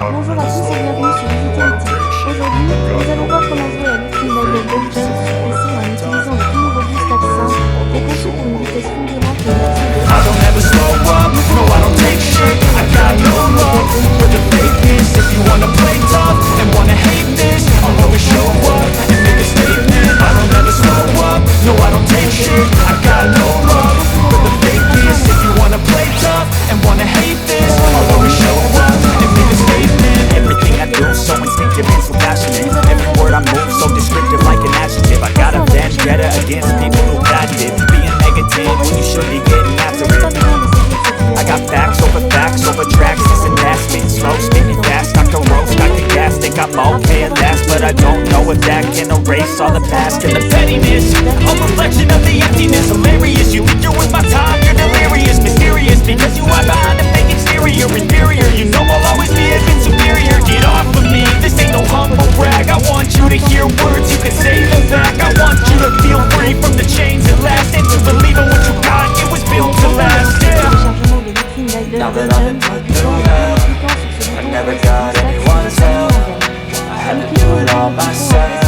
Bonjour à tous et bienvenue sur Utility. Aujourd'hui, nous allons voir comment jouer à Loot Dungeon sur PC en utilisant le tout nouveau BlueStacks 5, qui est conçu pour une vitesse fulgurante de 902. I don't ever slow up, no I don't take shit. I got no love for the fakeness. If you wanna play tough and wanna hate this, I'll always show up and make a statement. I don't ever slow up, no I don't take shit. I got no love for the fakeness. If you wanna play tough and wanna hate this, I'll always show up and make a statement. Everything I do so instinctive and so passionate. Every word I move so descriptive like an adjective. I got a vendetta against people who patented being negative when you should be getting after it. I got facts over tracks, this and that, spitting slow, spitting fast, I can roast, I can gas, think I'm okay at last, but I don't know if that can erase all the past and the pettiness, a reflection of the emptiness, hilarious, you think you're with my time, you're delirious, mysterious, because you hide behind a fake exterior, inferior, you know I'll always be a bit superior, get off of me, this ain't no humble brag, I want you to hear words, you can say them back, I want you to feel free from the chains at last, and to believe in what you got, it was built to last, yeah. Now that I've been put through hell, I never got anyone's help. I had to do it all myself.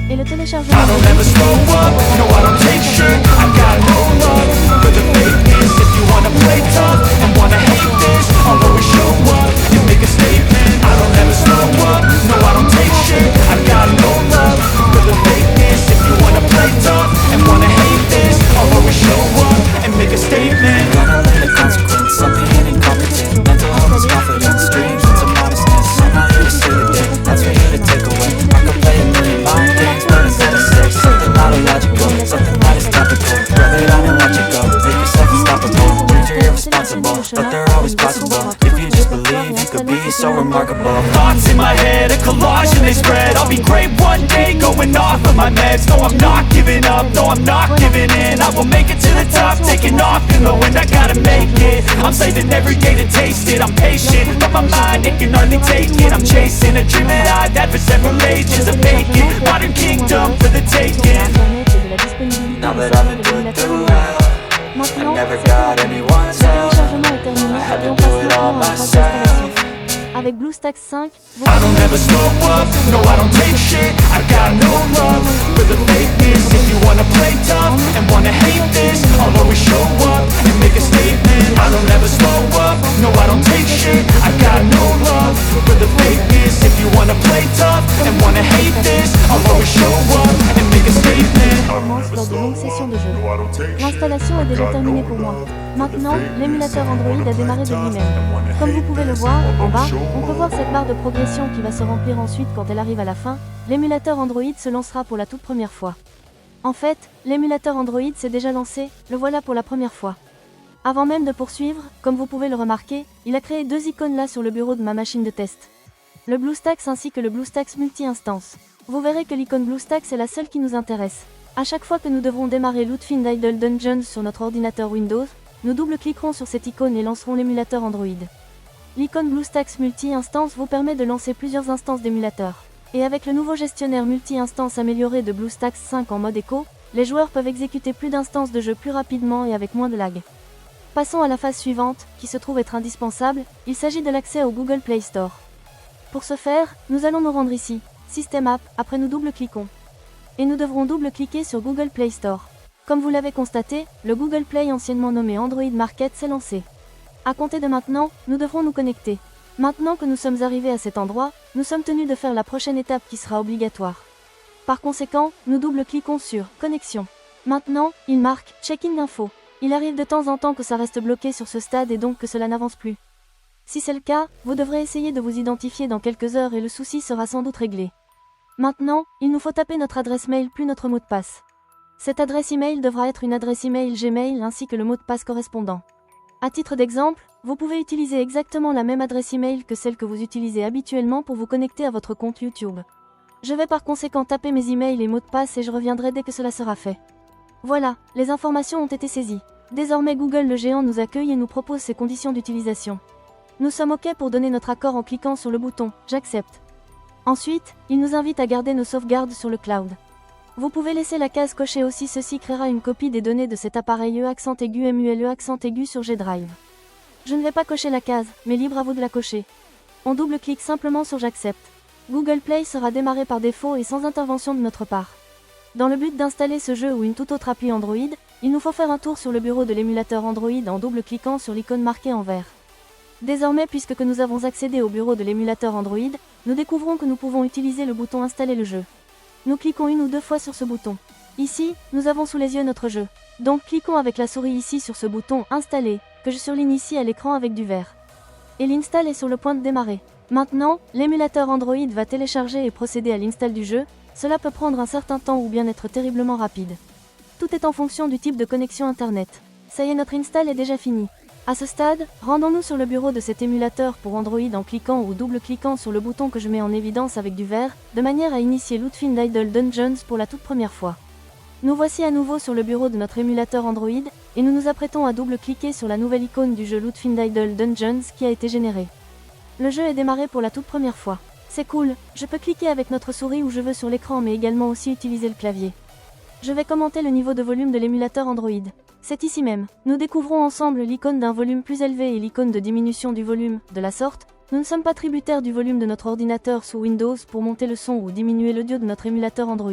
Et le téléchargement I don't ever slow up, no I don't take shit. I got no love for the fakeness. If you wanna play tough and wanna hate this, I'll always show up and make a statement. I don't ever slow up, no I don't take shit. I got no love for the fakeness. If you wanna play tough and wanna hate this, I'll always show up and make a statement. Gonna learn the consequence of being incompetent. Mental health is confidence, dreams and some modestness. I'm not here to say the day, that's for you to take away. I could play a million mind games, but instead of say something not illogical, something that is topical. Rub it on and watch it go, make yourself unstoppable. Dreams are irresponsible, but they're always possible. If you just believe, you could be so remarkable. Thoughts in my head, a collage and they spread. I'll be great one day, going off of my meds. No, I'm not giving up, no, I'm not giving in. I will make it to the top, taking off in the wind. I gotta make it, I'm saving every day to taste it. I'm patient, but my mind, it can hardly take it. I'm chasing a dream that I've had for several ages. A vacant, modern kingdom for the taking. Now that I've been put through hell, I never got anyone's help. I had to do it all myself. Avec BlueStacks 5, vous I don't ever slow up, no I don't take shit. I got no love for the fakeness. If you wanna play tough and wanna hate this, I'll always show up and make a statement. I don't ever slow up, no I don't take shit. I got no love for the fakeness. If you wanna play tough and wanna hate this, I'll always show up and make a statement. commence lors de longues sessions de jeu. L'installation est déjà terminée pour moi. Maintenant, l'émulateur Android a démarré de lui-même. Comme vous pouvez le voir, en bas, on peut voir cette barre de progression qui va se remplir ensuite quand elle arrive à la fin. L'émulateur Android se lancera pour la toute première fois. En fait, l'émulateur Android s'est déjà lancé, le voilà pour la première fois. Avant même de poursuivre, comme vous pouvez le remarquer, il a créé deux icônes là sur le bureau de ma machine de test. Le BlueStacks ainsi que le BlueStacks multi-instance. Vous verrez que l'icône BlueStacks est la seule qui nous intéresse. À chaque fois que nous devrons démarrer Lootfind Idle Dungeons sur notre ordinateur Windows, nous double-cliquerons sur cette icône et lancerons l'émulateur Android. L'icône BlueStacks multi-instance vous permet de lancer plusieurs instances d'émulateurs. Et avec le nouveau gestionnaire multi-instance amélioré de BlueStacks 5 en mode écho, les joueurs peuvent exécuter plus d'instances de jeu plus rapidement et avec moins de lag. Passons à la phase suivante, qui se trouve être indispensable, il s'agit de l'accès au Google Play Store. Pour ce faire, nous allons nous rendre ici, System App, après nous double-cliquons. Et nous devrons double-cliquer sur Google Play Store. Comme vous l'avez constaté, le Google Play anciennement nommé Android Market s'est lancé. À compter de maintenant, nous devrons nous connecter. Maintenant que nous sommes arrivés à cet endroit, nous sommes tenus de faire la prochaine étape qui sera obligatoire. Par conséquent, nous double-cliquons sur « Connexion ». Maintenant, il marque « Check-in d'info ». Il arrive de temps en temps que ça reste bloqué sur ce stade et donc que cela n'avance plus. Si c'est le cas, vous devrez essayer de vous identifier dans quelques heures et le souci sera sans doute réglé. Maintenant, il nous faut taper notre adresse mail plus notre mot de passe. Cette adresse email devra être une adresse email Gmail ainsi que le mot de passe correspondant. À titre d'exemple, vous pouvez utiliser exactement la même adresse email que celle que vous utilisez habituellement pour vous connecter à votre compte YouTube. Je vais par conséquent taper mes emails et mots de passe et je reviendrai dès que cela sera fait. Voilà, les informations ont été saisies. Désormais Google le géant nous accueille et nous propose ses conditions d'utilisation. Nous sommes OK pour donner notre accord en cliquant sur le bouton « J'accepte ». Ensuite, il nous invite à garder nos sauvegardes sur le cloud. Vous pouvez laisser la case cochée aussi, ceci créera une copie des données de cet appareil E_MULE sur G Drive. Je ne vais pas cocher la case, mais libre à vous de la cocher. On double-clique simplement sur j'accepte. Google Play sera démarré par défaut et sans intervention de notre part. Dans le but d'installer ce jeu ou une toute autre appli Android, il nous faut faire un tour sur le bureau de l'émulateur Android en double-cliquant sur l'icône marquée en vert. Désormais, puisque nous avons accédé au bureau de l'émulateur Android, nous découvrons que nous pouvons utiliser le bouton Installer le jeu. Nous cliquons une ou deux fois sur ce bouton. Ici, nous avons sous les yeux notre jeu. Donc cliquons avec la souris ici sur ce bouton Installer, que je surligne ici à l'écran avec du vert. Et l'install est sur le point de démarrer. Maintenant, l'émulateur Android va télécharger et procéder à l'install du jeu. Cela peut prendre un certain temps ou bien être terriblement rapide. Tout est en fonction du type de connexion internet. Ça y est, notre install est déjà fini. À ce stade, rendons-nous sur le bureau de cet émulateur pour Android en cliquant ou double-cliquant sur le bouton que je mets en évidence avec du vert, de manière à initier Lootfind Idle Dungeons pour la toute première fois. Nous voici à nouveau sur le bureau de notre émulateur Android, et nous nous apprêtons à double-cliquer sur la nouvelle icône du jeu Lootfind Idle Dungeons qui a été générée. Le jeu est démarré pour la toute première fois. C'est cool, je peux cliquer avec notre souris où je veux sur l'écran mais également aussi utiliser le clavier. Je vais commenter le niveau de volume de l'émulateur Android. C'est ici même. Nous découvrons ensemble l'icône d'un volume plus élevé et l'icône de diminution du volume. De la sorte, nous ne sommes pas tributaires du volume de notre ordinateur sous Windows pour monter le son ou diminuer l'audio de notre émulateur Android.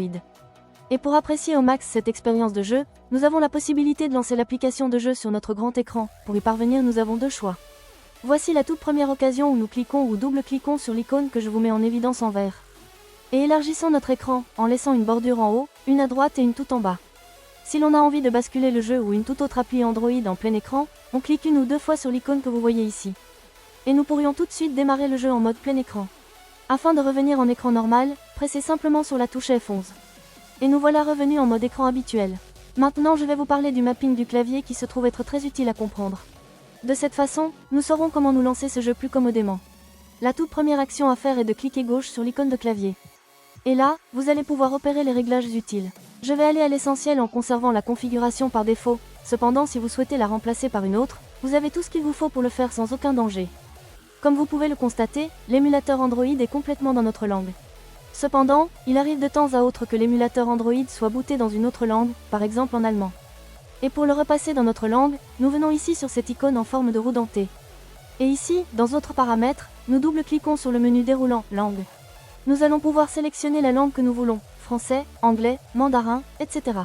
Et pour apprécier au max cette expérience de jeu, nous avons la possibilité de lancer l'application de jeu sur notre grand écran. Pour y parvenir, nous avons deux choix. Voici la toute première occasion où nous cliquons ou double-cliquons sur l'icône que je vous mets en évidence en vert. Et élargissons notre écran, en laissant une bordure en haut, une à droite et une toute en bas. Si l'on a envie de basculer le jeu ou une toute autre appli Android en plein écran, on clique une ou deux fois sur l'icône que vous voyez ici. Et nous pourrions tout de suite démarrer le jeu en mode plein écran. Afin de revenir en écran normal, pressez simplement sur la touche F11. Et nous voilà revenus en mode écran habituel. Maintenant je vais vous parler du mapping du clavier qui se trouve être très utile à comprendre. De cette façon, nous saurons comment nous lancer ce jeu plus commodément. La toute première action à faire est de cliquer gauche sur l'icône de clavier. Et là, vous allez pouvoir opérer les réglages utiles. Je vais aller à l'essentiel en conservant la configuration par défaut, cependant si vous souhaitez la remplacer par une autre, vous avez tout ce qu'il vous faut pour le faire sans aucun danger. Comme vous pouvez le constater, l'émulateur Android est complètement dans notre langue. Cependant, il arrive de temps à autre que l'émulateur Android soit booté dans une autre langue, par exemple en allemand. Et pour le repasser dans notre langue, nous venons ici sur cette icône en forme de roue dentée. Et ici, dans Autres paramètres, nous double-cliquons sur le menu déroulant « Langue ». Nous allons pouvoir sélectionner la langue que nous voulons, français, anglais, mandarin, etc.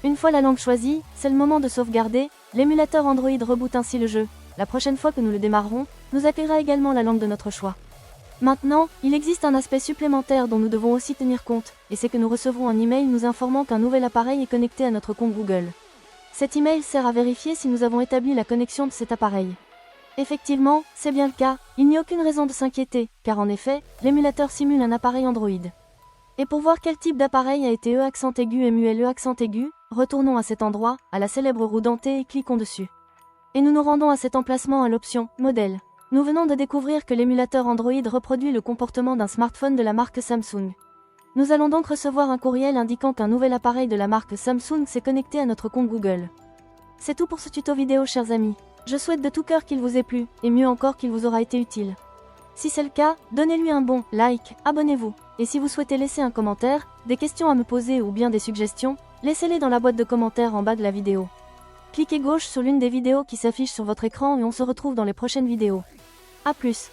Une fois la langue choisie, c'est le moment de sauvegarder, l'émulateur Android reboot ainsi le jeu. La prochaine fois que nous le démarrerons, nous accueillera également la langue de notre choix. Maintenant, il existe un aspect supplémentaire dont nous devons aussi tenir compte, et c'est que nous recevrons un email nous informant qu'un nouvel appareil est connecté à notre compte Google. Cet email sert à vérifier si nous avons établi la connexion de cet appareil. Effectivement, c'est bien le cas, il n'y a aucune raison de s'inquiéter, car en effet, l'émulateur simule un appareil Android. Et pour voir quel type d'appareil a été E accent aigu et muet E accent aigu, retournons à cet endroit, à la célèbre roue dentée et cliquons dessus. Et nous nous rendons à cet emplacement à l'option « Modèle ». Nous venons de découvrir que l'émulateur Android reproduit le comportement d'un smartphone de la marque Samsung. Nous allons donc recevoir un courriel indiquant qu'un nouvel appareil de la marque Samsung s'est connecté à notre compte Google. C'est tout pour ce tuto vidéo chers amis. Je souhaite de tout cœur qu'il vous ait plu, et mieux encore qu'il vous aura été utile. Si c'est le cas, donnez-lui un bon like, abonnez-vous. Et si vous souhaitez laisser un commentaire, des questions à me poser ou bien des suggestions, laissez-les dans la boîte de commentaires en bas de la vidéo. Cliquez gauche sur l'une des vidéos qui s'affichent sur votre écran et on se retrouve dans les prochaines vidéos. A plus.